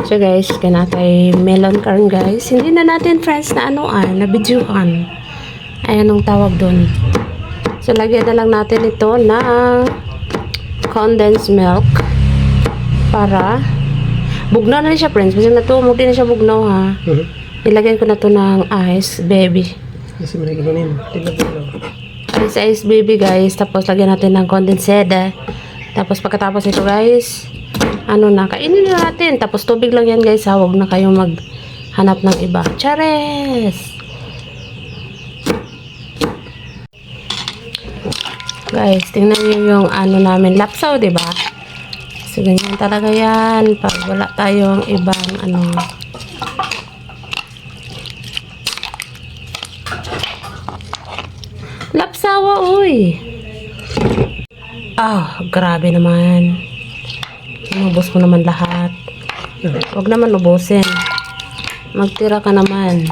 So guys, kanatay melon corn guys. Hindi na natin friends na na bidyuhan. Ay anong tawag doon. So lagyan na lang natin ito ng condensed milk para bugnaw na siya friends. Kasi natumog din na siya bugnaw ha. Ilagay ko na to ng ice baby. Kasi malagyan ko nito. Ice baby guys. Tapos lagyan natin ng condensed. Tapos pagkatapos ito guys, kainin na natin. Tapos tubig lang yan guys ha. Huwag na kayong maghanap ng iba. Chares! Guys, tingnan niyo yung namin lapsaw, diba? So, ganyan talaga yan. Pag wala tayong ibang lapsawa, uy! Grabe naman. Inubos mo naman lahat. Huwag naman ubusin. Magtira ka naman.